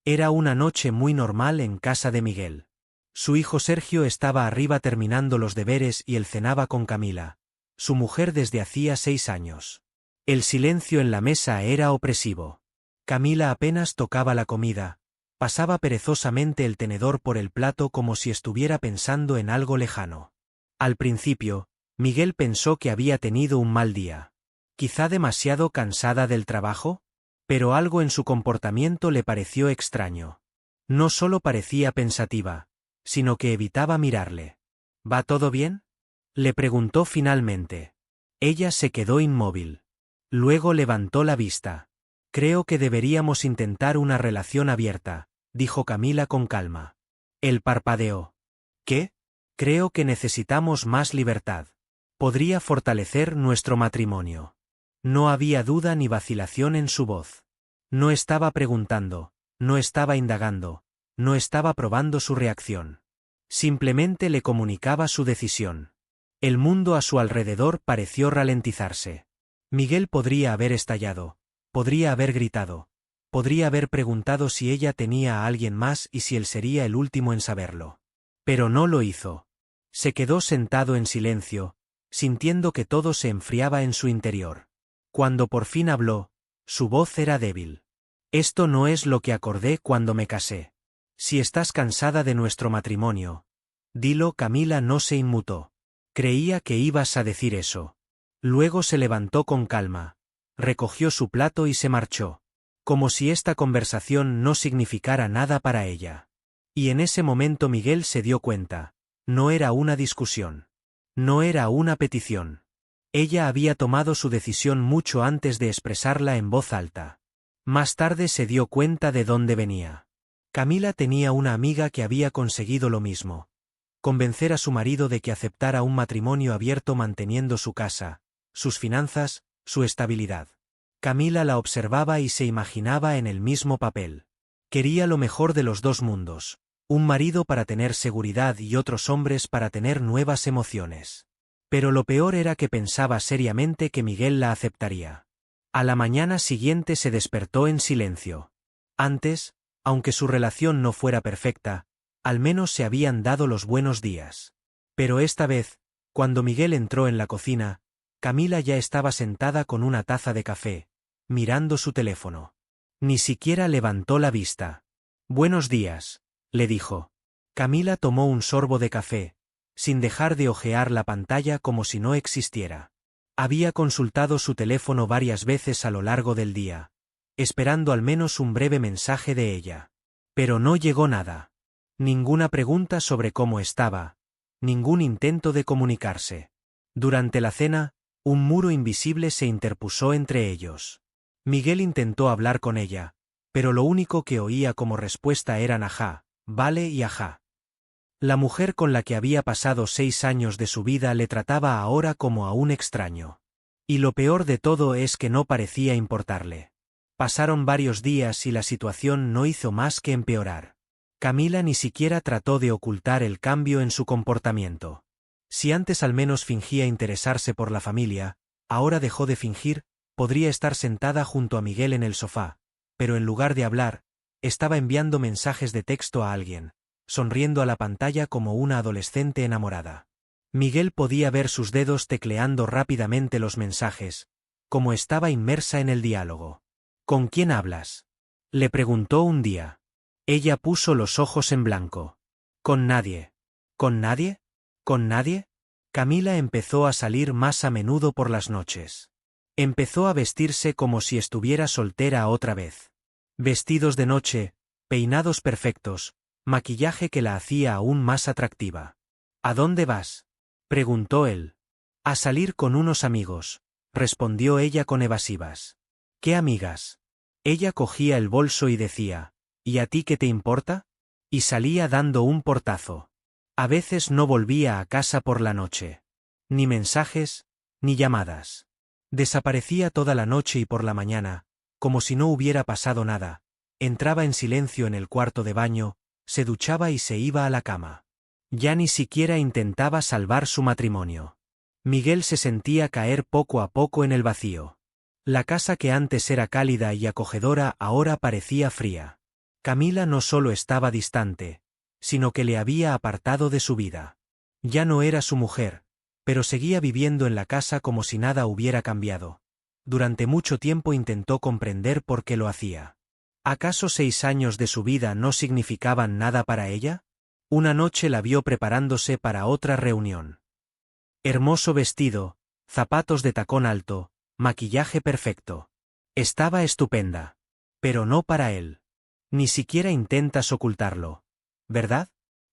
Era una noche muy normal en casa de Miguel. Su hijo Sergio estaba arriba terminando los deberes y él cenaba con Camila, su mujer desde hacía 6 años. El silencio en la mesa era opresivo. Camila apenas tocaba la comida, pasaba perezosamente el tenedor por el plato como si estuviera pensando en algo lejano. Al principio, Miguel pensó que había tenido un mal día. ¿Quizá demasiado cansada del trabajo? Pero algo en su comportamiento le pareció extraño. No solo parecía pensativa, sino que evitaba mirarle. ¿Va todo bien?, le preguntó finalmente. Ella se quedó inmóvil. Luego levantó la vista. Creo que deberíamos intentar una relación abierta, dijo Camila con calma. Él parpadeó. ¿Qué? Creo que necesitamos más libertad. Podría fortalecer nuestro matrimonio. No había duda ni vacilación en su voz. No estaba preguntando, no estaba indagando, no estaba probando su reacción. Simplemente le comunicaba su decisión. El mundo a su alrededor pareció ralentizarse. Miguel podría haber estallado, podría haber gritado, podría haber preguntado si ella tenía a alguien más y si él sería el último en saberlo. Pero no lo hizo. Se quedó sentado en silencio, sintiendo que todo se enfriaba en su interior. Cuando por fin habló, su voz era débil. Esto no es lo que acordé cuando me casé. Si estás cansada de nuestro matrimonio, dilo. Camila no se inmutó. Creía que ibas a decir eso. Luego se levantó con calma, recogió su plato y se marchó, como si esta conversación no significara nada para ella. Y en ese momento Miguel se dio cuenta. No era una discusión. No era una petición. Ella había tomado su decisión mucho antes de expresarla en voz alta. Más tarde se dio cuenta de dónde venía. Camila tenía una amiga que había conseguido lo mismo. Convencer a su marido de que aceptara un matrimonio abierto manteniendo su casa, sus finanzas, su estabilidad. Camila la observaba y se imaginaba en el mismo papel. Quería lo mejor de los dos mundos. Un marido para tener seguridad y otros hombres para tener nuevas emociones. Pero lo peor era que pensaba seriamente que Miguel la aceptaría. A la mañana siguiente se despertó en silencio. Antes, aunque su relación no fuera perfecta, al menos se habían dado los buenos días. Pero esta vez, cuando Miguel entró en la cocina, Camila ya estaba sentada con una taza de café, mirando su teléfono. Ni siquiera levantó la vista. «Buenos días», le dijo. Camila tomó un sorbo de café, sin dejar de hojear la pantalla como si no existiera. Había consultado su teléfono varias veces a lo largo del día, esperando al menos un breve mensaje de ella. Pero no llegó nada. Ninguna pregunta sobre cómo estaba, ningún intento de comunicarse. Durante la cena, un muro invisible se interpuso entre ellos. Miguel intentó hablar con ella, pero lo único que oía como respuesta eran ajá, vale y ajá. La mujer con la que había pasado 6 años de su vida le trataba ahora como a un extraño. Y lo peor de todo es que no parecía importarle. Pasaron varios días y la situación no hizo más que empeorar. Camila ni siquiera trató de ocultar el cambio en su comportamiento. Si antes al menos fingía interesarse por la familia, ahora dejó de fingir. Podría estar sentada junto a Miguel en el sofá, pero en lugar de hablar, estaba enviando mensajes de texto a alguien, sonriendo a la pantalla como una adolescente enamorada. Miguel podía ver sus dedos tecleando rápidamente los mensajes, como estaba inmersa en el diálogo. ¿Con quién hablas?, le preguntó un día. Ella puso los ojos en blanco. Con nadie. ¿Con nadie? ¿Con nadie? Camila empezó a salir más a menudo por las noches. Empezó a vestirse como si estuviera soltera otra vez. Vestidos de noche, peinados perfectos, maquillaje que la hacía aún más atractiva. ¿A dónde vas?, preguntó él. A salir con unos amigos, respondió ella con evasivas. ¿Qué amigas? Ella cogía el bolso y decía, ¿y a ti qué te importa? Y salía dando un portazo. A veces no volvía a casa por la noche. Ni mensajes, ni llamadas. Desaparecía toda la noche y por la mañana, como si no hubiera pasado nada, entraba en silencio en el cuarto de baño, se duchaba y se iba a la cama. Ya ni siquiera intentaba salvar su matrimonio. Miguel se sentía caer poco a poco en el vacío. La casa que antes era cálida y acogedora ahora parecía fría. Camila no solo estaba distante, sino que le había apartado de su vida. Ya no era su mujer, pero seguía viviendo en la casa como si nada hubiera cambiado. Durante mucho tiempo intentó comprender por qué lo hacía. ¿Acaso 6 años de su vida no significaban nada para ella? Una noche la vio preparándose para otra reunión. Hermoso vestido, zapatos de tacón alto, maquillaje perfecto. Estaba estupenda. Pero no para él. Ni siquiera intentas ocultarlo, ¿verdad?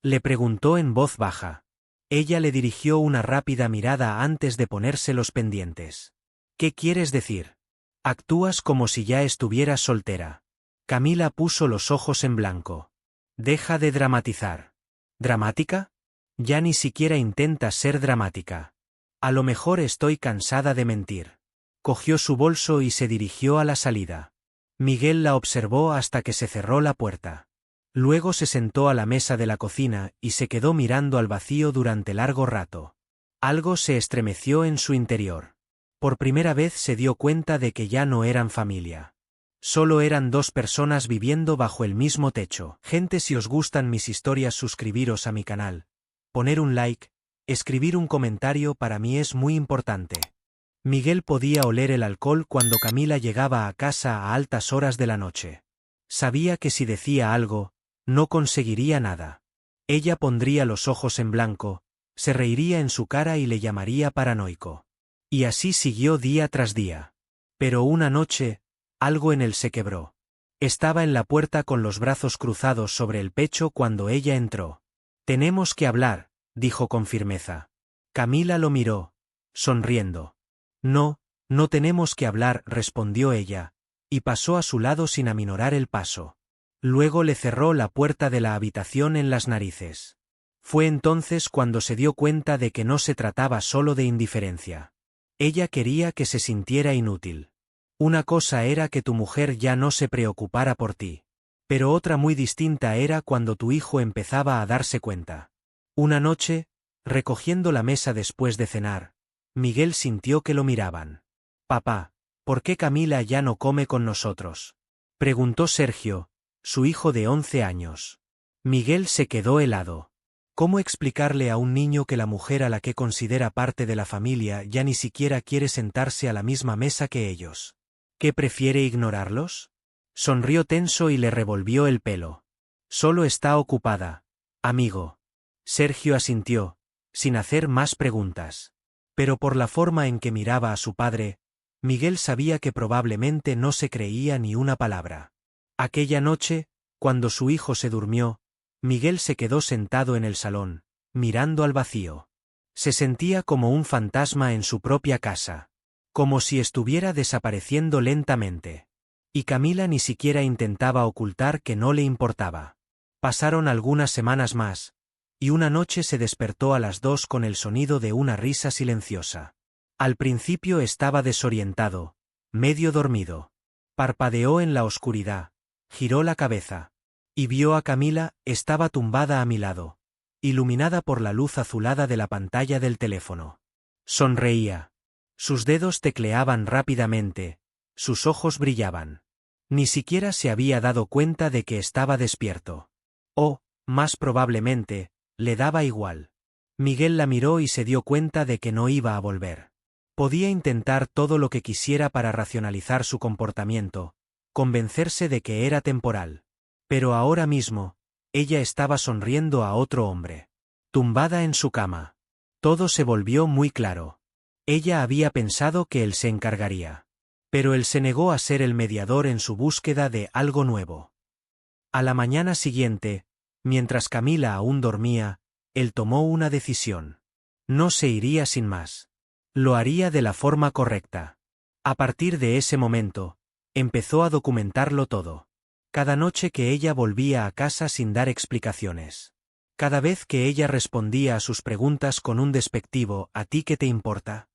Le preguntó en voz baja. Ella le dirigió una rápida mirada antes de ponerse los pendientes. ¿Qué quieres decir? Actúas como si ya estuvieras soltera. Camila puso los ojos en blanco. Deja de dramatizar. ¿Dramática? Ya ni siquiera intentas ser dramática. A lo mejor estoy cansada de mentir. Cogió su bolso y se dirigió a la salida. Miguel la observó hasta que se cerró la puerta. Luego se sentó a la mesa de la cocina y se quedó mirando al vacío durante largo rato. Algo se estremeció en su interior. Por primera vez se dio cuenta de que ya no eran familia. Solo eran 2 personas viviendo bajo el mismo techo. Gente, si os gustan mis historias, suscribiros a mi canal. Poner un like, escribir un comentario para mí es muy importante. Miguel podía oler el alcohol cuando Camila llegaba a casa a altas horas de la noche. Sabía que si decía algo, no conseguiría nada. Ella pondría los ojos en blanco, se reiría en su cara y le llamaría paranoico. Y así siguió día tras día. Pero una noche, algo en él se quebró. Estaba en la puerta con los brazos cruzados sobre el pecho cuando ella entró. «Tenemos que hablar», dijo con firmeza. Camila lo miró, sonriendo. «No, no tenemos que hablar», respondió ella, y pasó a su lado sin aminorar el paso. Luego le cerró la puerta de la habitación en las narices. Fue entonces cuando se dio cuenta de que no se trataba solo de indiferencia. Ella quería que se sintiera inútil. Una cosa era que tu mujer ya no se preocupara por ti. Pero otra muy distinta era cuando tu hijo empezaba a darse cuenta. Una noche, recogiendo la mesa después de cenar, Miguel sintió que lo miraban. «Papá, ¿por qué Camila ya no come con nosotros?», preguntó Sergio, su hijo de 11 años. Miguel se quedó helado. ¿Cómo explicarle a un niño que la mujer a la que considera parte de la familia ya ni siquiera quiere sentarse a la misma mesa que ellos? ¿Qué prefiere ignorarlos? Sonrió tenso y le revolvió el pelo. «Solo está ocupada, amigo». Sergio asintió, sin hacer más preguntas. Pero por la forma en que miraba a su padre, Miguel sabía que probablemente no se creía ni una palabra. Aquella noche, cuando su hijo se durmió, Miguel se quedó sentado en el salón, mirando al vacío. Se sentía como un fantasma en su propia casa. Como si estuviera desapareciendo lentamente. Y Camila ni siquiera intentaba ocultar que no le importaba. Pasaron algunas semanas más, y una noche se despertó a las 2 con el sonido de una risa silenciosa. Al principio estaba desorientado, medio dormido. Parpadeó en la oscuridad, giró la cabeza. Y vio a Camila, estaba tumbada a mi lado, iluminada por la luz azulada de la pantalla del teléfono. Sonreía. Sus dedos tecleaban rápidamente, sus ojos brillaban. Ni siquiera se había dado cuenta de que estaba despierto. O, más probablemente, le daba igual. Miguel la miró y se dio cuenta de que no iba a volver. Podía intentar todo lo que quisiera para racionalizar su comportamiento, convencerse de que era temporal. Pero ahora mismo, ella estaba sonriendo a otro hombre. Tumbada en su cama. Todo se volvió muy claro. Ella había pensado que él se encargaría. Pero él se negó a ser el mediador en su búsqueda de algo nuevo. A la mañana siguiente, mientras Camila aún dormía, él tomó una decisión. No se iría sin más. Lo haría de la forma correcta. A partir de ese momento, empezó a documentarlo todo. Cada noche que ella volvía a casa sin dar explicaciones. Cada vez que ella respondía a sus preguntas con un despectivo «¿A ti qué te importa?».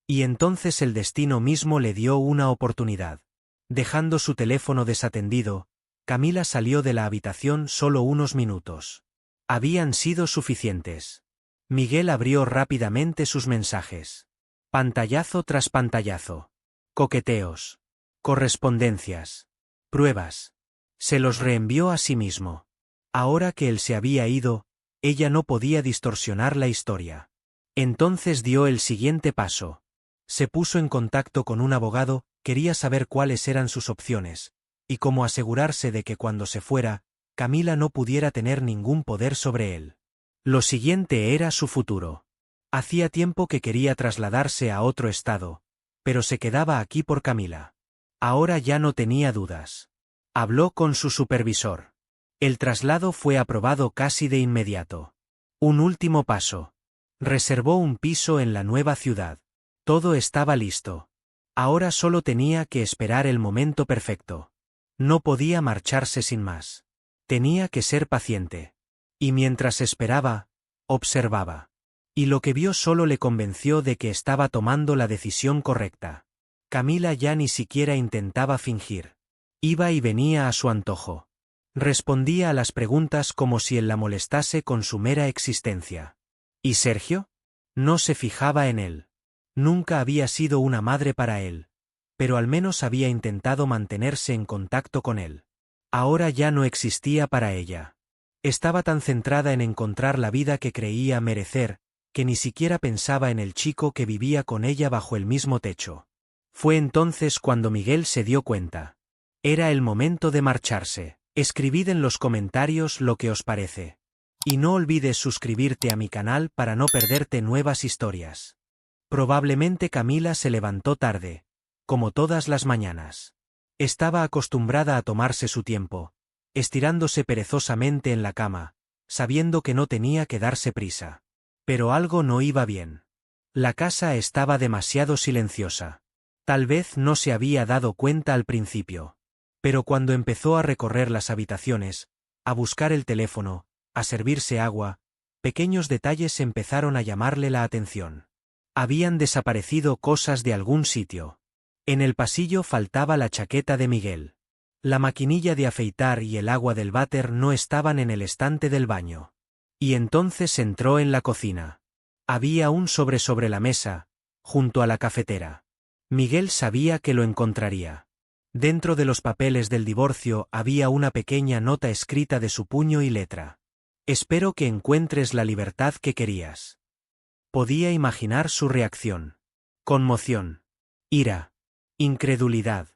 Y entonces el destino mismo le dio una oportunidad. Dejando su teléfono desatendido, Camila salió de la habitación solo unos minutos. Habían sido suficientes. Miguel abrió rápidamente sus mensajes. Pantallazo tras pantallazo. Coqueteos. Correspondencias. Pruebas. Se los reenvió a sí mismo. Ahora que él se había ido, ella no podía distorsionar la historia. Entonces dio el siguiente paso. Se puso en contacto con un abogado, quería saber cuáles eran sus opciones, y cómo asegurarse de que cuando se fuera, Camila no pudiera tener ningún poder sobre él. Lo siguiente era su futuro. Hacía tiempo que quería trasladarse a otro estado, pero se quedaba aquí por Camila. Ahora ya no tenía dudas. Habló con su supervisor. El traslado fue aprobado casi de inmediato. Un último paso. Reservó un piso en la nueva ciudad. Todo estaba listo. Ahora solo tenía que esperar el momento perfecto. No podía marcharse sin más. Tenía que ser paciente. Y mientras esperaba, observaba. Y lo que vio solo le convenció de que estaba tomando la decisión correcta. Camila ya ni siquiera intentaba fingir. Iba y venía a su antojo. Respondía a las preguntas como si él la molestase con su mera existencia. ¿Y Sergio? No se fijaba en él. Nunca había sido una madre para él, pero al menos había intentado mantenerse en contacto con él. Ahora ya no existía para ella. Estaba tan centrada en encontrar la vida que creía merecer, que ni siquiera pensaba en el chico que vivía con ella bajo el mismo techo. Fue entonces cuando Miguel se dio cuenta. Era el momento de marcharse. Escribid en los comentarios lo que os parece. Y no olvides suscribirte a mi canal para no perderte nuevas historias. Probablemente Camila se levantó tarde, como todas las mañanas. Estaba acostumbrada a tomarse su tiempo, estirándose perezosamente en la cama, sabiendo que no tenía que darse prisa. Pero algo no iba bien. La casa estaba demasiado silenciosa. Tal vez no se había dado cuenta al principio. Pero cuando empezó a recorrer las habitaciones, a buscar el teléfono, a servirse agua, pequeños detalles empezaron a llamarle la atención. Habían desaparecido cosas de algún sitio. En el pasillo faltaba la chaqueta de Miguel. La maquinilla de afeitar y el agua del váter no estaban en el estante del baño. Y entonces entró en la cocina. Había un sobre la mesa, junto a la cafetera. Miguel sabía que lo encontraría. Dentro de los papeles del divorcio había una pequeña nota escrita de su puño y letra. Espero que encuentres la libertad que querías. Podía imaginar su reacción. Conmoción. Ira. Incredulidad.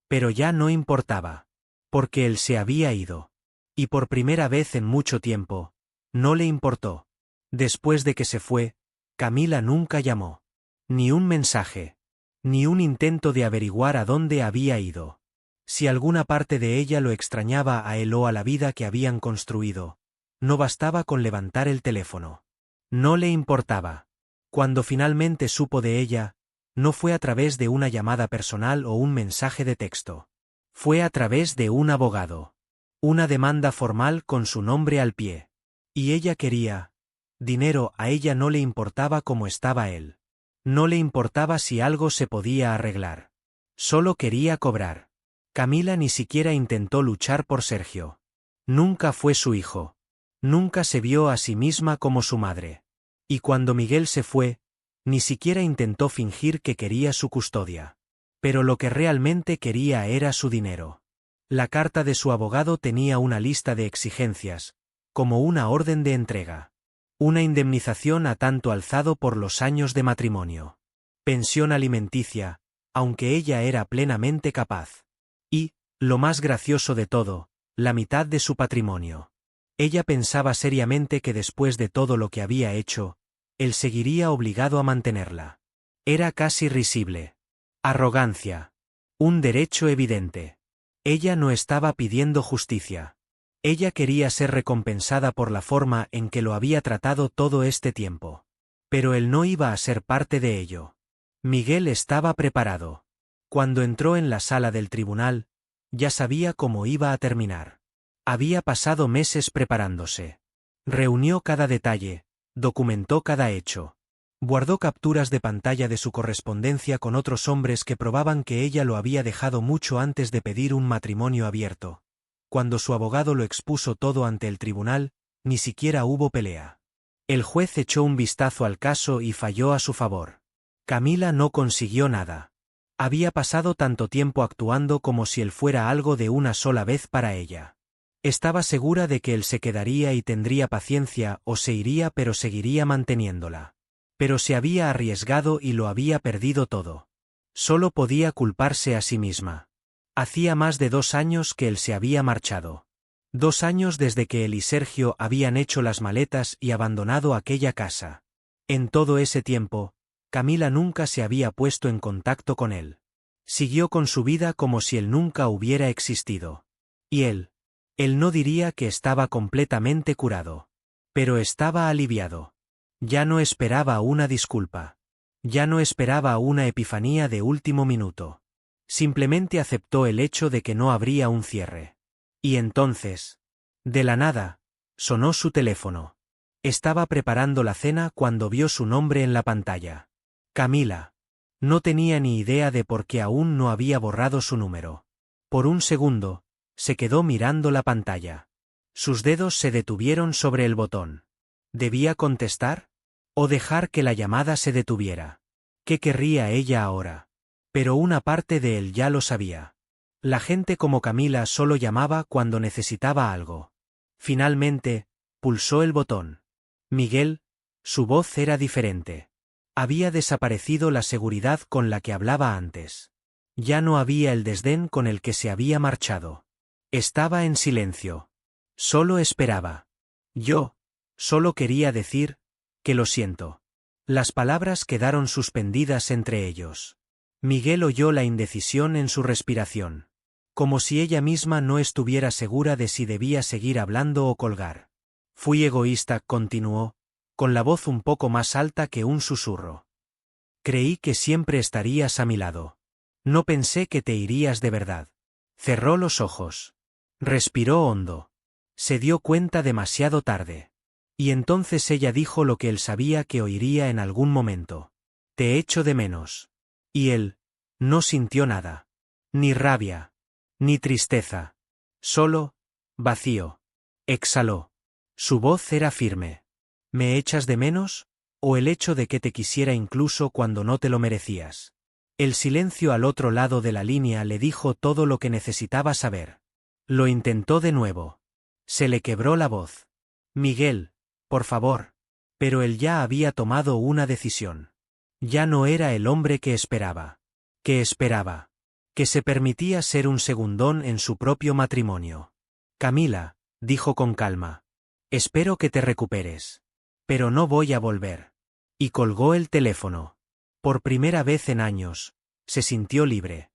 Pero ya no importaba. Porque él se había ido. Y por primera vez en mucho tiempo, no le importó. Después de que se fue, Camila nunca llamó. Ni un mensaje. Ni un intento de averiguar a dónde había ido. Si alguna parte de ella lo extrañaba a él o a la vida que habían construido, no bastaba con levantar el teléfono. No le importaba. Cuando finalmente supo de ella, no fue a través de una llamada personal o un mensaje de texto. Fue a través de un abogado. Una demanda formal con su nombre al pie. Y ella quería dinero. A ella no le importaba cómo estaba él. No le importaba si algo se podía arreglar. Solo quería cobrar. Camila ni siquiera intentó luchar por Sergio. Nunca fue su hijo. Nunca se vio a sí misma como su madre. Y cuando Miguel se fue, ni siquiera intentó fingir que quería su custodia. Pero lo que realmente quería era su dinero. La carta de su abogado tenía una lista de exigencias, como una orden de entrega. Una indemnización a tanto alzado por los años de matrimonio. Pensión alimenticia, aunque ella era plenamente capaz. Y, lo más gracioso de todo, la mitad de su patrimonio. Ella pensaba seriamente que después de todo lo que había hecho, él seguiría obligado a mantenerla. Era casi risible. Arrogancia. Un derecho evidente. Ella no estaba pidiendo justicia. Ella quería ser recompensada por la forma en que lo había tratado todo este tiempo. Pero él no iba a ser parte de ello. Miguel estaba preparado. Cuando entró en la sala del tribunal, ya sabía cómo iba a terminar. Había pasado meses preparándose. Reunió cada detalle, documentó cada hecho. Guardó capturas de pantalla de su correspondencia con otros hombres que probaban que ella lo había dejado mucho antes de pedir un matrimonio abierto. Cuando su abogado lo expuso todo ante el tribunal, ni siquiera hubo pelea. El juez echó un vistazo al caso y falló a su favor. Camila no consiguió nada. Había pasado tanto tiempo actuando como si él fuera algo de una sola vez para ella. Estaba segura de que él se quedaría y tendría paciencia o se iría, pero seguiría manteniéndola. Pero se había arriesgado y lo había perdido todo. Solo podía culparse a sí misma. Hacía más de 2 años que él se había marchado. 2 años desde que él y Sergio habían hecho las maletas y abandonado aquella casa. En todo ese tiempo, Camila nunca se había puesto en contacto con él. Siguió con su vida como si él nunca hubiera existido. Y él no diría que estaba completamente curado. Pero estaba aliviado. Ya no esperaba una disculpa. Ya no esperaba una epifanía de último minuto. Simplemente aceptó el hecho de que no habría un cierre. Y entonces, de la nada, sonó su teléfono. Estaba preparando la cena cuando vio su nombre en la pantalla. Camila. No tenía ni idea de por qué aún no había borrado su número. Por un segundo, se quedó mirando la pantalla. Sus dedos se detuvieron sobre el botón. ¿Debía contestar? ¿O dejar que la llamada se detuviera? ¿Qué querría ella ahora? Pero una parte de él ya lo sabía. La gente como Camila solo llamaba cuando necesitaba algo. Finalmente, pulsó el botón. Miguel, su voz era diferente. Había desaparecido la seguridad con la que hablaba antes. Ya no había el desdén con el que se había marchado. Estaba en silencio. Solo esperaba. Yo solo quería decir que lo siento. Las palabras quedaron suspendidas entre ellos. Miguel oyó la indecisión en su respiración. Como si ella misma no estuviera segura de si debía seguir hablando o colgar. Fui egoísta, continuó, con la voz un poco más alta que un susurro. Creí que siempre estarías a mi lado. No pensé que te irías de verdad. Cerró los ojos. Respiró hondo. Se dio cuenta demasiado tarde. Y entonces ella dijo lo que él sabía que oiría en algún momento. Te echo de menos. Y él no sintió nada. Ni rabia. Ni tristeza. Solo vacío. Exhaló. Su voz era firme. ¿Me echas de menos? ¿O el hecho de que te quisiera incluso cuando no te lo merecías? El silencio al otro lado de la línea le dijo todo lo que necesitaba saber. Lo intentó de nuevo. Se le quebró la voz. Miguel, por favor. Pero él ya había tomado una decisión. Ya no era el hombre que esperaba. Que esperaba. Que se permitía ser un segundón en su propio matrimonio. Camila, dijo con calma. Espero que te recuperes. Pero no voy a volver. Y colgó el teléfono. Por primera vez en años, se sintió libre.